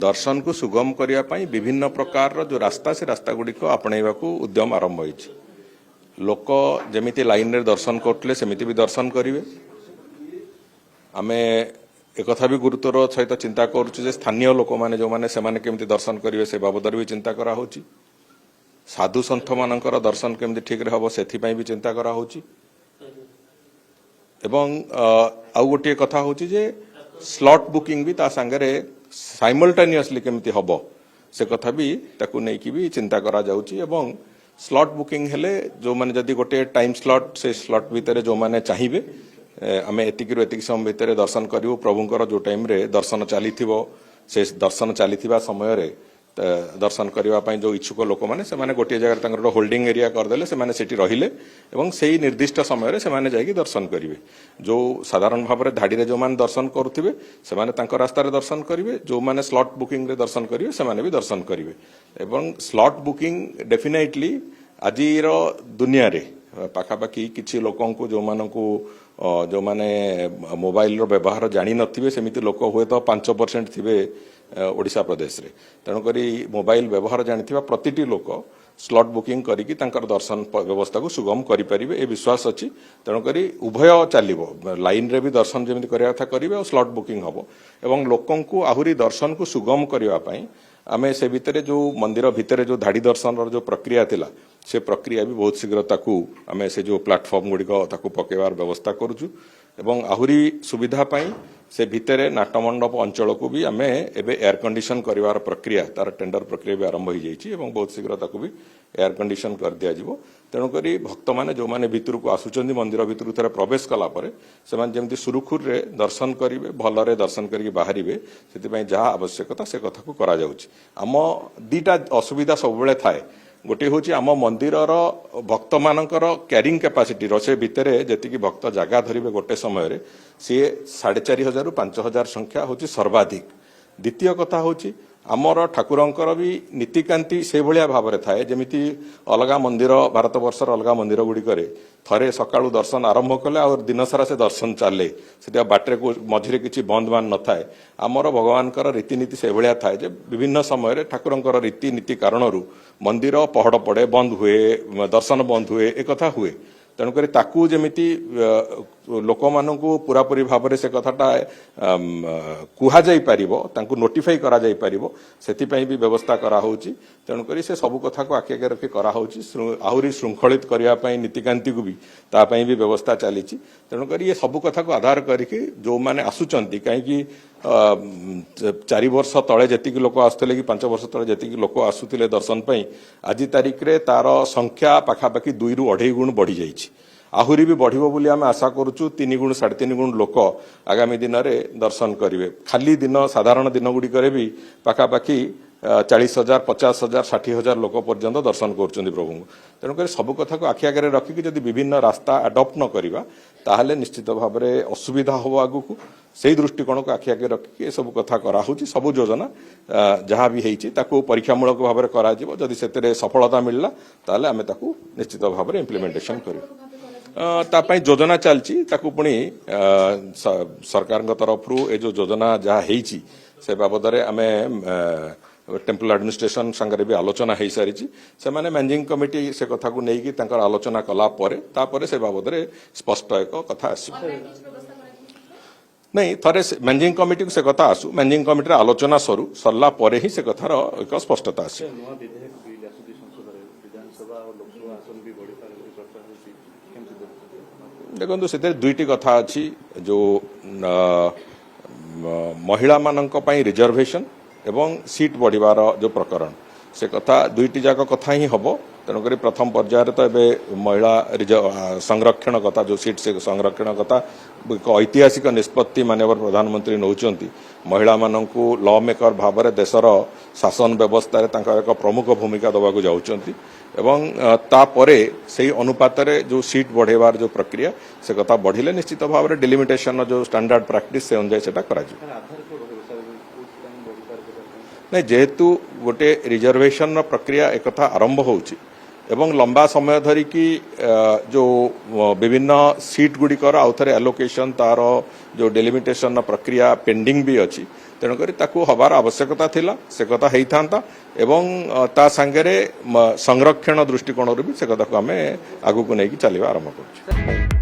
दर्शन को सुगम करने विभिन्न प्रकार जो रास्ता से रास्ता गुड़िक आपणा उद्यम आरंभ होइछि। लोक जमिति लाइन रे दर्शन करते सेमिति भी दर्शन करेंगे। आमे एक कथा भी गुरुत्वर सहित चिंता करुचे स्थानीय लोक मैंने जो मैंने से केमती दर्शन करेंगे से बाबद भी चिंता करा होची। साधु सन्थ मानकर दर्शन केमती ठीक रे हबो सेथिपई भी चिंता करा होची। एवं आउ गोटे कथा होची जे स्लॉट बुकिंग भी ता संगे साइमल्टेनियसली केमती हबो से कथा भी ताकू नै कि भी चिंता करा जाउची। एवं स्लॉट बुकिंग हेले जो माने जदी गोटे टाइम स्लॉट से स्लॉट भितर जो माने चाहिए आमे एतिकी एतिकी समय भितर दर्शन करिवो प्रभुंकर जो टाइम रे दर्शन चलीथिबो से दर्शन चलीथिबा समय रे दर्शन करने जो इच्छुक लोक मैंने से गोटे जगह होल्डिंग एरिया करदे से रहिले एवं से निर्दिष्ट समय से जाकि दर्शन करेंगे। जो साधारण भाव में धाड़ी जो मैंने दर्शन करुवे से रास्ता दर्शन करेंगे। जो मैंने स्लॉट बुकिंग रे दर्शन करेंगे से भी दर्शन करेंगे। एवं स्लॉट बुकिंग डेफिनेटली आज दुनिया रे पाखापाखि किसी लोक जो माने मोबाइल रो व्यवहार जानी नथिबे सेमिति लोक हुए तो 5% थिबे ओडिशा प्रदेश रे। तेणुकरी मोबाइल व्यवहार जानिथिबा प्रतिटी लोक स्लॉट बुकिंग करिकी तांकर दर्शन व्यवस्था को सुगम करि परिबे ए विश्वास अछि। तेणुकरी उभय चलिबो लाइन रे भी दर्शन जेमिति करिया था करिवे और स्लॉट बुकिंग हबो एवं लोकंकु आहुरी दर्शन को सुगम करिवा पई आमे से भितरे जो मंदिर भितरे जो धाड़ी दर्शन जो प्रक्रिया थिला से प्रक्रिया भी बहुत शीघ्र ताकू आमे से जो प्लेटफॉर्म गुड़िक ताकू पकेबार व्यवस्था करूछु। एवं आहुरी सुविधा पाई से भितरे नाटमंडप अंचल को भी आमे एबे एयर कंडीशन करिवार प्रक्रिया तार टेंडर प्रक्रिया भी आरंभ हो जाइछि एवं बहुत शीघ्र ताकू भी एयर कंडीशन कर दिया जिवो। तेणुकरी भक्त माने जो माने भितर को आसुचंदी मंदिर भितर थरे प्रवेश कला परे सेमान जेमति सुरुखुर रे दर्शन करिवे भलरे दर्शन करके बाहरिवे सेति पई जहा आवश्यकता से कथा को करा जाउछि। आम दीटा असुविधा सब बेले थाए। गोटे हूँ आम मंदिर भक्त मानकर क्यारिंग कैपेसिटी से भितर जी भक्त जगह धरिवे गोटे समय सी 4500 रु 5000 संख्या हूँ सर्वाधिक। द्वितीय कथा हूँ आमर ठाकुरंकर भी नीतिकांति से भाया भाव में थाए जमीती अलगा मंदिर भारत वर्षर अलगा मंदिर गुड़िक थरे सकाळु दर्शन आरंभ कले और दिन सारा से दर्शन चले से बाटे को मझे किसी बंद मान न थाए। आमर भगवानकर रीतिनीति से भाया थाए जे विभिन्न समय ठाकुरंकर रीतिनीति कारणरू मंदिर पहड़ पड़े बंद हुए दर्शन बंद हुए एक कथा हुए। तेणुकर ताकू जमिति लोक मानू पूरापूरी भाव में से कथाटा कुहा जाई पारिबो तांकू नोटिफाई करा जाई पारिबो सेतिपई भी व्यवस्था करा होउची। तेणुकर से सब कथा को आखि आगे रखी करा होउची आहुरी श्रृंखलित करिया पई नीतिकांति को भी ता पई भी व्यवस्था चलीची। तेणुकर ये सब कथा को आधार करके जो माने आसुचंती कहीं 4 वर्ष तले जेतिक लोक आसुले कि 5 वर्ष तले जेतिक लोक आसुले दर्शन पई आज तारिख रे तार संख्या पाखापाखि 2 ରୁ 2.5 गुण बढ़ी जाइछि। आहुरी भी बढ़िबो बोली आमे आशा करूछु 3 गुण 3.5 गुण लोक आगामी दिन में दर्शन करेंगे। खाली दिन साधारण दिन गुड़िक भी पाखापाखि 40,000 50,000 60,000 लोक पर्यंत दर्शन कर प्रभु। तेणुक सब कथा को आखि आगे रखिकी जदि विभिन्न रास्ता आडप्ट न करवा ताहले निश्चित भाव में असुविधा हम आगू से दृष्टिकोण को आखि आगे रखिकी सब कथा कराऊँच। सब योजना जहाँ भी होती परीक्षामूलक भाव में करा से सफलता मिलला ताहले आमे ताकू निश्चित भाव में इम्प्लीमेंटेशन कर योजना चलती पुणी सरकार तरफ ये जो योजना जहाँ होती से बाबद आमे टेम्पल एडमिनिस्ट्रेशन संगे भी आलोचना हो सारी से माने मैनेजिंग कमिटी से कथा को लेकिन आलोचना कला परे से बाबद स्पष्ट एक कथा आस नहीं थरे मैनेजिंग कमिटी को से कथा आसू मैनेजिंग कमिटी आलोचना सरला परे ही से कथार एक स्पष्टता आस। देखो से दुईटी कथा अच्छी जो महिला मानक पई रिजर्वेशन एवं सीट बढ़िबार जो प्रकरण से कथा दुईटी जाक कथा ही हम। तेणुक प्रथम पर्यायर तो ये महिला संरक्षण कथा जो सीट से संरक्षण कथा एक ऐतिहासिक निष्पत्ति माननीय प्रधानमंत्री नौचंती महिला मानू लॉ मेकर भाव में देशर शासन व्यवस्था एक प्रमुख भूमिका दवाक जाउचंती एवं तापरे से अनुपात जो सीट बढ़ेबार जो प्रक्रिया से कथा बढ़िले निश्चित भाव में डिलिमिटेशन जो स्टैंडर्ड प्रैक्टिस से अनुसार सेटा करा नहीं जेहेतु गोटे रिजर्वेशन प्रक्रिया एक आरंभ होउची एवं लंबा समय धरिकी जो विभिन्न सीट गुड़िकर आउ थे एलोकेशन तार जो डेलिमिटेशन प्रक्रिया पेंडिंग भी अच्छी तेणुक हबार आवश्यकता थिला से कथा होता एवं ता संगरे संरक्षण दृष्टिकोण भी से कथा को आम आगू को लेकिन चलवा आरंभ कर।